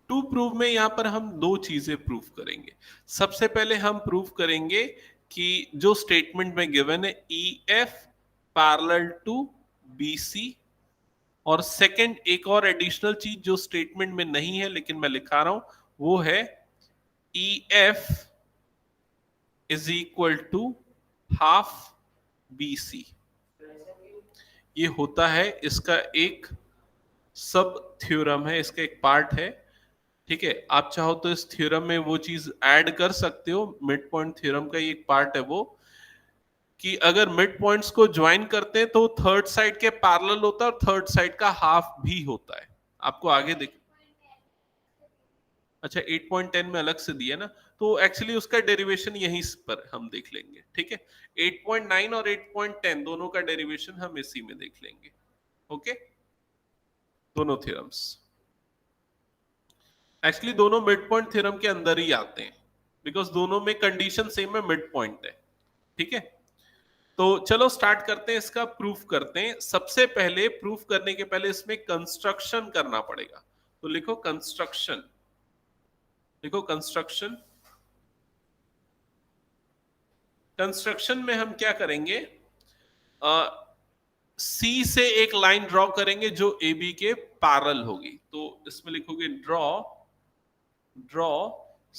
टू प्रूव में यहां पर हम दो चीजें प्रूव करेंगे. सबसे पहले हम प्रूव करेंगे कि जो स्टेटमेंट में गिवन है EF पैरेलल टू BC. और सेकंड एक और एडिशनल चीज जो स्टेटमेंट में नहीं है लेकिन मैं लिखा रहा हूं, वो है EF is equal to half BC. ये होता है इसका एक सब थ्योरम है, इसका एक पार्ट है. ठीक है, आप चाहो तो इस थ्योरम में वो चीज ऐड कर सकते हो. मिड पॉइंट थ्योरम का एक पार्ट है वो, कि अगर मिड पॉइंट्स को ज्वाइन करते हैं तो थर्ड साइड के पैरेलल होता है और थर्ड साइड का हाफ भी होता है. आपको आगे देख. अच्छा 8.10 में अलग से दिया ना, तो एक्चुअली उसका डेरिवेशन यहीं पर हम देख लेंगे. ठीक है, 8.9 और 8.10 दोनों का डेरिवेशन हम इसी में देख लेंगे. ओके, दोनों थ्योरम्स एक्चुअली दोनों मिड पॉइंट थ्योरम के अंदर ही आते हैं, बिकॉज दोनों में कंडीशन सेम है, मिड पॉइंट है. ठीक है, तो चलो स्टार्ट करते हैं, इसका प्रूफ करते हैं. सबसे पहले प्रूफ करने के पहले इसमें कंस्ट्रक्शन करना पड़ेगा. तो लिखो कंस्ट्रक्शन. लिखो कंस्ट्रक्शन. कंस्ट्रक्शन में हम क्या करेंगे, C से एक लाइन ड्रॉ करेंगे जो AB के पैरेलल होगी. तो इसमें लिखोगे draw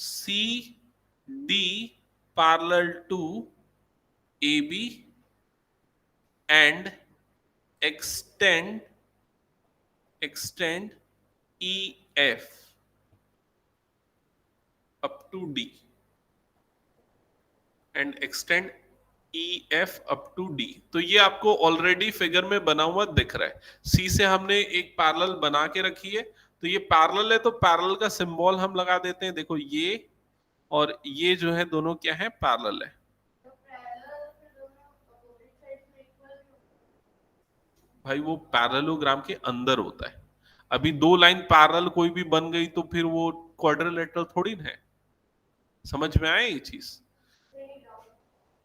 CD parallel to AB and extend EF up to D and extend EF up to D. तो ये आपको ऑलरेडी फिगर में बना हुआ दिख रहा है. C से हमने एक पैरेलल बना के रखी है, तो ये पैरेलल है तो पैरेलल का सिंबल हम लगा देते हैं. देखो ये और ये जो है दोनों क्या है, पैरेलल है. भाई वो पैरेललोग्राम के अंदर होता है. अभी दो लाइन पैरेलल कोई भी बन गई तो फिर वो क्वाड्रिलेटरल थोड़ी ना है. समझ में आया ये चीज?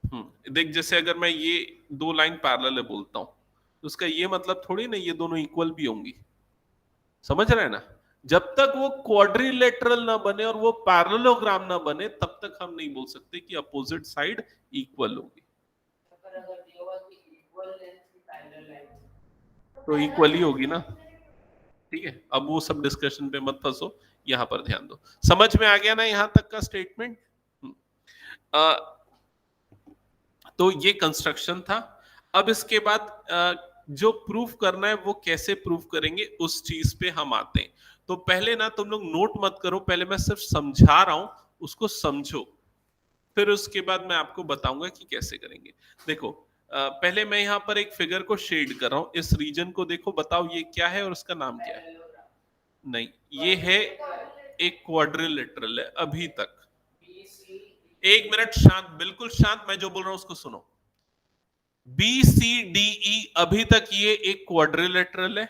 देख, जैसे अगर मैं ये दो लाइन पैरेलल है बोलता हूं तो उसका ये मतलब थोड़ी ना ये दोनों इक्वल भी होंगी. समझ रहे हैं ना? जब तक वो क्वाड्रिलेटरल ना बने और वो पैरेललोग्राम ना बने तब तक हम नहीं बोल सकते कि अपोजिट साइड इक्वल होगी. तो इक्वल ही होगी ना. ठीक है, अब वो सब डिस्कशन पे मत फंसो, यहां पर ध्यान दो. समझ में आ गया ना यहां तक का स्टेटमेंट? तो ये कंस्ट्रक्शन था. अब इसके बाद जो प्रूफ करना है वो कैसे प्रूफ करेंगे उस चीज पे हम आते हैं. तो पहले ना तुम लोग नोट मत करो, पहले मैं सिर्फ समझा रहा हूं, उसको समझो, फिर उसके बाद मैं आपको बताऊंगा कि कैसे करेंगे. देखो पहले मैं यहाँ पर एक फिगर को शेड कर रहा हूं. इस रीजन को देखो, बताओ ये क्या है और उसका नाम क्या है? नहीं, ये है एक क्वाड्रिलेटरल है अभी तक। B C एक मिनट शांत, बिल्कुल शांत, मैं जो बोल रहा हूं उसको सुनो। बी सी डी ई अभी तक ये एक क्वाड्रिलेटरल है,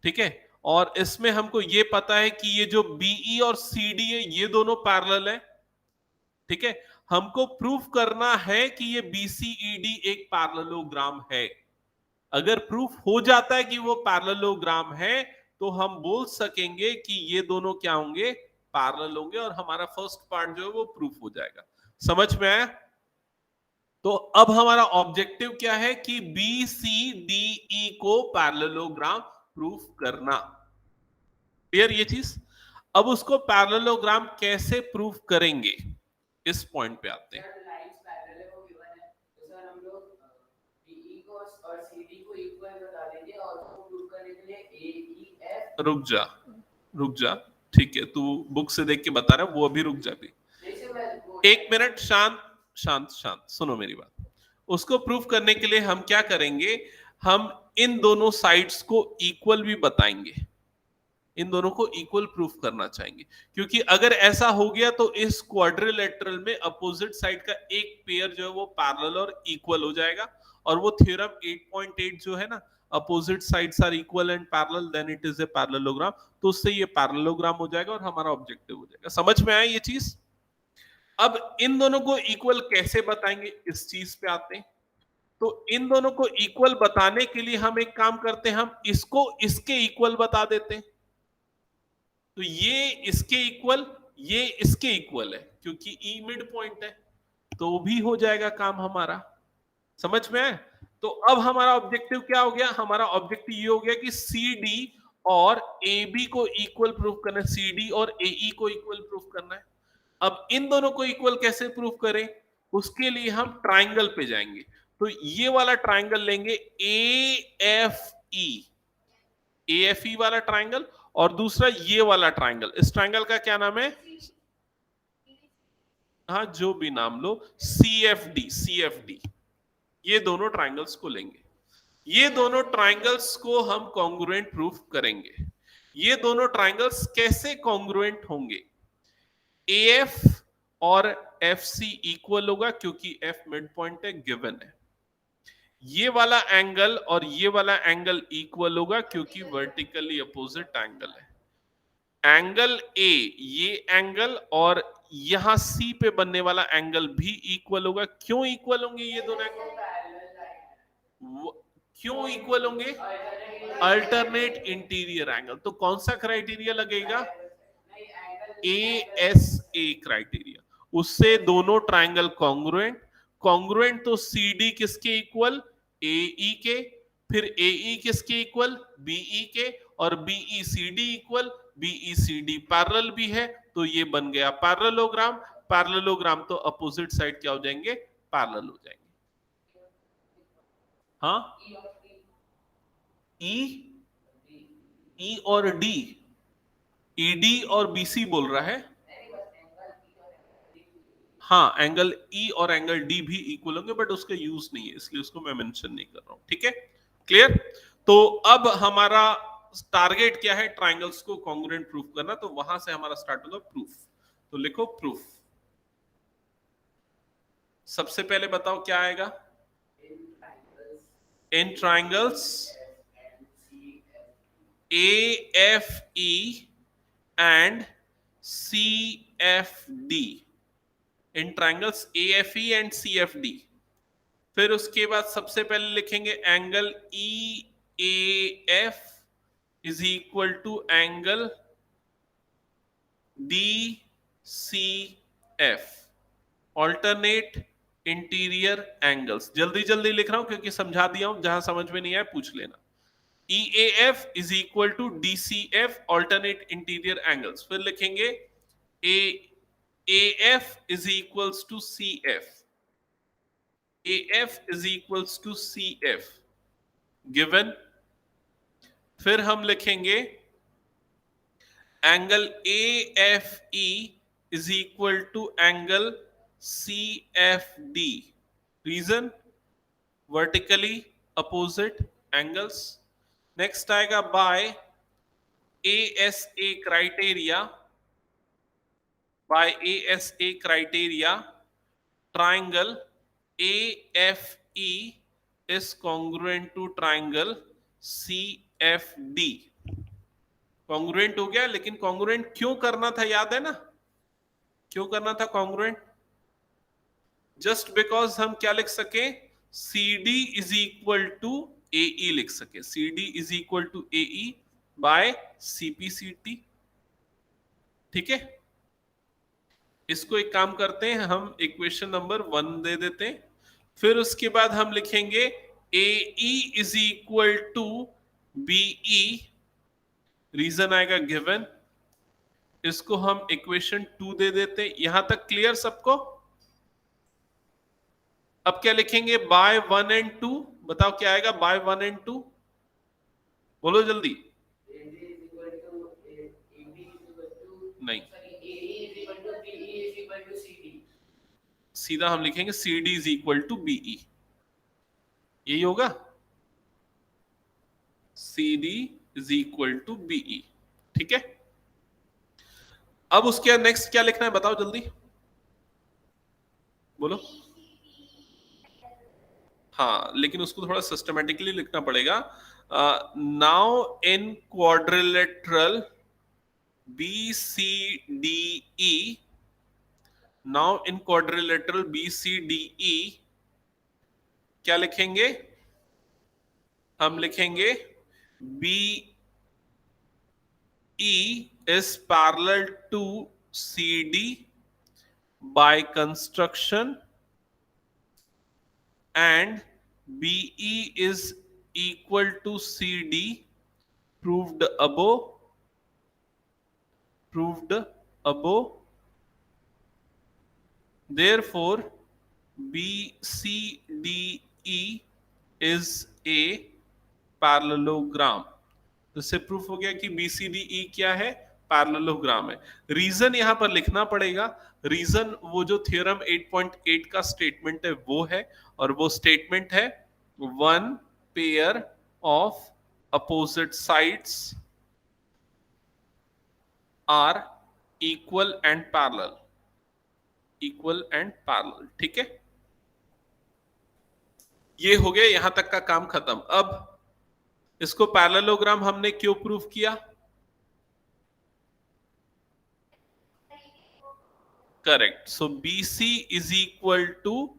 ठीक है। और इसमें हमको ये पता है कि ये जो बीई और सी डी है ये दोनों पैरेलल है, ठीक है। हमको प्रूफ करना है कि ये बीसीईडी एक पैरेललोग्राम है। अगर प्रूफ हो जाता है कि वो पैरेललोग्राम है तो हम बोल सकेंगे कि ये दोनों क्या होंगे, पैरेलल होंगे, और हमारा फर्स्ट पार्ट जो है वो प्रूफ हो जाएगा। समझ में आया? तो अब हमारा ऑब्जेक्टिव क्या है कि बी सी डी ई को पैरेललोग्राम प्रूफ करना। क्लियर ये चीज? अब उसको पैरेललोग्राम कैसे प्रूफ करेंगे, इस पॉइंट पे आते हैं। सर लाइंस पैरेलल है वो गिवन है, तो सर हम लोग BE को और CD को इक्वल बता देंगे और उसको प्रूव करने के लिए AEF रुक जा, ठीक है, तू बुक से देख के बता रहा है, वो अभी रुक जा भी। जैसे मैं एक मिनट, शांत शांत शांत, सुनो मेरी बात। उसको प्रूफ करने के लिए हम क्या करेंगे, हम इन दोनों साइड्स को इक्वल भी बताएंगे, इन दोनों को इक्वल प्रूफ करना चाहेंगे, क्योंकि अगर ऐसा हो गया तो इस क्वाड्रिलेटरल में अपोजिट साइड का एक पेयर जो है वो पैरेलल और इक्वल हो जाएगा। और वो थ्योरम 8.8 जो है ना, opposite sides are equal and parallel then it is a parallelogram, तो उससे ये पैरेललोग्राम हो जाएगा और हमारा ऑब्जेक्टिव हो जाएगा। समझ में आया ये चीज? अब इन दोनों को इक्वल कैसे बताएंगे, इस चीज पे आते हैं। तो इन दोनों को इक्वल बताने के लिए हम एक काम करते हैं, हम इसको इसके इक्वल बता देते हैं। तो ये इसके इक्वल, ये इसके इक्वल है, क्योंकि ई मिड पॉइंट है, तो भी हो जाएगा काम हमारा। समझ में आए? तो अब हमारा ऑब्जेक्टिव क्या हो गया, हमारा ऑब्जेक्टिव ये हो गया कि सी डी और ए बी को इक्वल प्रूफ करना है, सी डी और ए ई को इक्वल प्रूफ करना है। अब इन दोनों को इक्वल कैसे प्रूफ करें, उसके लिए हम ट्राइंगल पे जाएंगे। तो ये वाला ट्राइंगल लेंगे, ए एफ ई वाला ट्राइंगल, और दूसरा ये वाला ट्राइंगल। इस ट्राइंगल का क्या नाम है, हाँ जो भी नाम लो, सी एफ डी। ये दोनों ट्राइंगल्स को लेंगे, ये दोनों ट्राइंगल्स को हम कॉन्ग्रुएंट प्रूफ करेंगे। ये दोनों ट्राइंगल्स कैसे कॉन्ग्रुएंट होंगे, एएफ और एफ सी इक्वल होगा, क्योंकि एफ मिड पॉइंट है, गिवन है। ये वाला एंगल और ये वाला एंगल इक्वल होगा, क्योंकि वर्टिकली अपोजिट एंगल है। एंगल ए, ये एंगल और यहां सी पे बनने वाला एंगल भी इक्वल होगा। क्यों इक्वल होंगे ये दोनों एंगल, क्यों इक्वल होंगे, अल्टरनेट इंटीरियर एंगल। तो कौन सा क्राइटेरिया लगेगा, ए क्राइटेरिया, उससे दोनों ट्राइंगल कॉन्ग्रुएंट। कॉन्ग्रुएंट तो सी डी किसके इक्वल, ए के, फिर ए किसके इक्वल, बीई के, और BE C D equal, BE C D parallel भी है, तो ये बन गया पैरेललोग्राम। पैरेललोग्राम तो अपोजिट साइड क्या हो जाएंगे, पैरेलल हो जाएंगे। हाँ, ई और डी, ईडी और बीसी बोल रहा है। हाँ, एंगल ई और एंगल डी भी इक्वल होंगे, बट उसका यूज नहीं है, इसलिए उसको मैं मेंशन नहीं कर रहा हूं, ठीक है, क्लियर। तो अब हमारा टारगेट क्या है, ट्राइंगल्स को कॉन्ग्रुएंट प्रूफ करना, तो वहां से हमारा स्टार्ट होगा प्रूफ। तो लिखो प्रूफ। सबसे पहले बताओ क्या आएगा, in triangles A F E and C F D, in triangles AFE and CFD। फिर उसके बाद सबसे पहले लिखेंगे angle EAF is equal to angle DCF, alternate interior angles. जल्दी जल्दी लिख रहा हूं क्योंकि समझा दिया हूं, जहां समझ में नहीं आया पूछ लेना। EAF is equal to DCF, alternate interior angles. फिर लिखेंगे AF is equals to CF, AF is equals to CF given। फिर हम लिखेंगे angle AFE is equal to angle CFD, reason vertically opposite angles. Next आएगा by ASA criteria, by ASA criteria, triangle AFE is congruent to triangle CFD. Congruent हो गया, लेकिन congruent क्यों करना था याद है ना? क्यों करना था कॉन्ग्रुएंट? जस्ट बिकॉज हम क्या लिख सके, CD is equal to AE लिख सके, CD is equal to AE by CPCT। ठीक है, इसको एक काम करते हैं, हम इक्वेशन नंबर 1 दे देते हैं, फिर उसके बाद हम लिखेंगे AE is equal to BE, reason आएगा गिवन, इसको हम इक्वेशन 2 दे देते हैं। यहां तक क्लियर सबको? अब क्या लिखेंगे, बाय 1 एंड 2, बताओ क्या आएगा बाय 1 एंड 2, बोलो जल्दी। नहीं, सीधा हम लिखेंगे CD is equal to BE, यही होगा, CD is equal to BE। ठीक है, अब उसके नेक्स्ट क्या लिखना है बताओ जल्दी, बोलो। हाँ, लेकिन उसको थोड़ा सिस्टमेटिकली लिखना पड़ेगा। Now in quadrilateral BCDE, now in quadrilateral BCDE क्या लिखेंगे, हम लिखेंगे BE is parallel to CD by construction and BE is equal to CD proved above, therefore BCDE is a parallelogram. तो इससे प्रूफ हो गया कि BCDE क्या है, पैरेललोग्राम है। रीजन यहां पर लिखना पड़ेगा, रीजन वो जो थ्योरम 8.8 का स्टेटमेंट है वो है, और वो स्टेटमेंट है one pair of opposite sides are equal and parallel, equal and parallel. ठीक है, ये हो गया, यहां तक का काम खत्म। अब इसको पैरेललोग्राम हमने क्यों प्रूव किया? Correct, so BC is equal to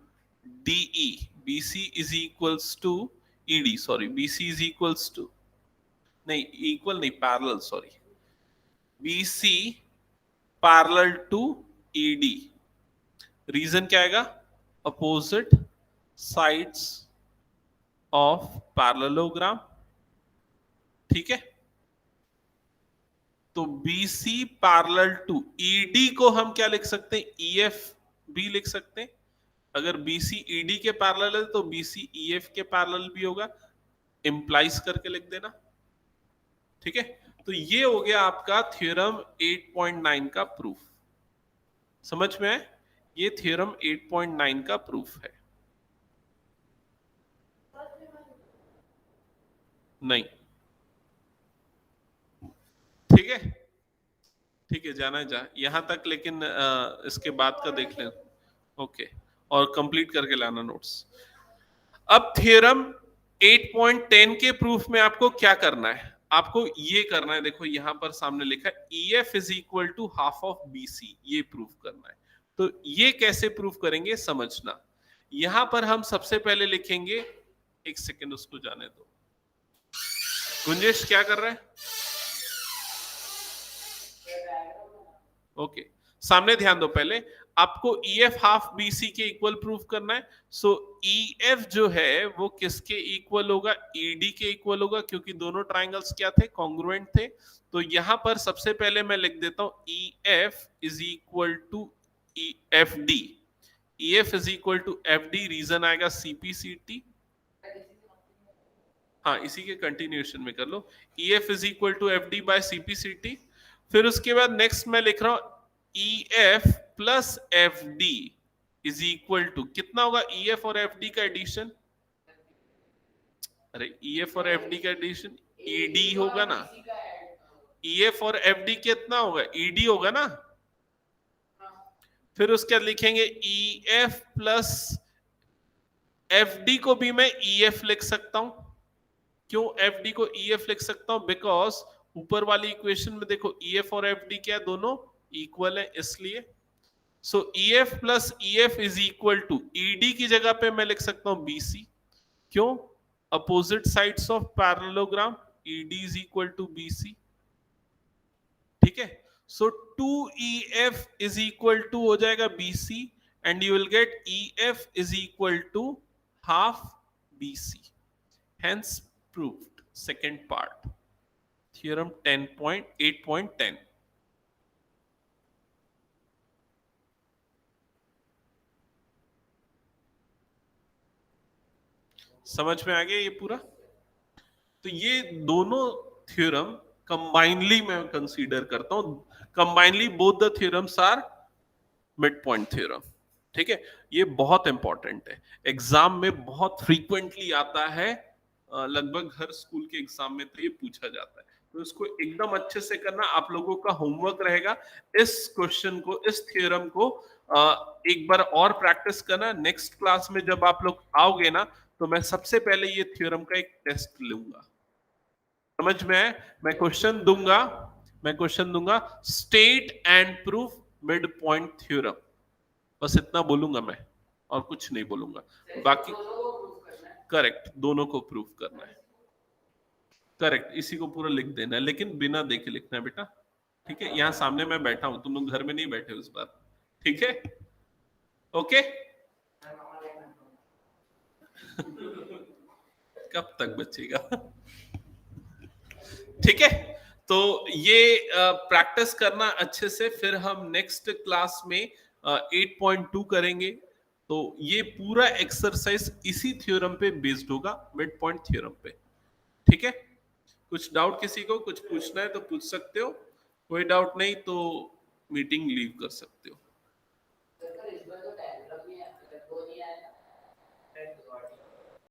DE, BC is equals to ED, sorry BC is equals to, नहीं इक्वल नहीं, parallel, sorry, BC parallel to ED, reason क्या आएगा, अपोजिट साइड्स ऑफ पैरेललोग्राम। ठीक है, तो BC पैरेलल टू ED को हम क्या लिख सकते हैं, EF भी लिख सकते हैं। अगर BC ED के पैरेलल है तो BC EF के पैरेलल भी होगा, इंप्लाइज करके लिख देना। ठीक है, तो ये हो गया आपका थ्योरम 8.9 का प्रूफ। समझ में आए? ये थ्योरम 8.9 का प्रूफ है। नहीं, ठीक है, ठीक है, जाना जा यहां तक, लेकिन इसके बाद का देख लें। ओके, और कंप्लीट करके लाना नोट्स। अब थ्योरम 8.10 के प्रूफ में आपको क्या करना है, आपको ये करना है, देखो यहां पर सामने लिखा है EF is equal to half of BC, ये प्रूफ करना है। तो ये कैसे प्रूफ करेंगे समझना। यहां पर हम सबसे पहले लिखेंगे, एक सेकेंड उसको जाने दो, गुंजेश क्या कर रहा है? ओके, सामने ध्यान दो, पहले आपको EF हाफ BC के इक्वल प्रूफ करना है। सो EF जो है वो किसके इक्वल होगा, ED के इक्वल होगा, क्योंकि दोनों ट्राइंगल्स क्या थे, कॉन्ग्रुएंट थे। तो यहां पर सबसे पहले मैं लिख देता हूं EF is equal to FD, EF is equal to FD, reason आएगा CPCT। हाँ, इसी के कंटिन्यूएशन में कर लो, EF is equal to FD by CPCT। फिर उसके बाद नेक्स्ट मैं लिख रहा हूं EF plus FD is equal to, कितना होगा EF और FD का एडिशन, अरे EF और FD का एडिशन ED होगा ना, EF और FD कितना होगा, ED होगा ना, फिर उसके बाद लिखेंगे ई एफ प्लस एफ डी को भी मैं ई एफ लिख सकता हूं। क्यों एफ डी को ई एफ लिख सकता हूं? बिकॉज ऊपर वाली इक्वेशन में देखो ई एफ और एफ डी क्या है, दोनों इक्वल है, इसलिए so E F plus E F is equal to E D की जगह पे मैं लिख सकता हूं बी सी। क्यों? Opposite sides of parallelogram, E D is equal to B C. ठीक है, सो 2EF इज इक्वल टू हो जाएगा BC and you will get EF is equal to half BC, hence proved. Second part, theorem 10.8.10। समझ में आ गया ये पूरा? तो ये दोनों थ्योरम कंबाइनली मैं कंसीडर करता हूं, combinely both the theorems are mid point theorem. ठीक है, ये बहुत इंपॉर्टेंट है, एग्जाम में बहुत फ्रीक्वेंटली आता है, लगभग हर स्कूल के एग्जाम में तो ये पूछा जाता है, तो इसको एकदम अच्छे से करना। आप लोगों का होमवर्क रहेगा इस क्वेश्चन को, इस थ्योरम को एक बार और प्रैक्टिस करना। नेक्स्ट क्लास में जब आप लोग आओगे ना, तो मैं सबसे पहले ये थ्योरम का एक टेस्ट लूंगा। समझ में है? मैं क्वेश्चन दूंगा state and proof mid point theorem, बस इतना बोलूंगा मैं और कुछ नहीं बोलूंगा। बाकी करेक्ट, दोनों को प्रूफ करना है। करेक्ट, इसी को पूरा लिख देना है, लेकिन बिना देखे लिखना है बेटा। ठीक है, यहाँ सामने मैं बैठा हूं, तुम लोग घर में नहीं बैठे हो इस बार। ठीक है, ओके। कब तक बचेगा? ठीक है, तो ये प्रैक्टिस करना अच्छे से, फिर हम नेक्स्ट क्लास में 8.2 करेंगे। तो ये पूरा एक्सरसाइज इसी थ्योरम पे बेस्ड होगा, मिड पॉइंट थ्योरम पे। ठीक है, कुछ डाउट किसी को, कुछ पूछना है तो पूछ सकते हो, कोई डाउट नहीं तो मीटिंग लीव कर सकते हो।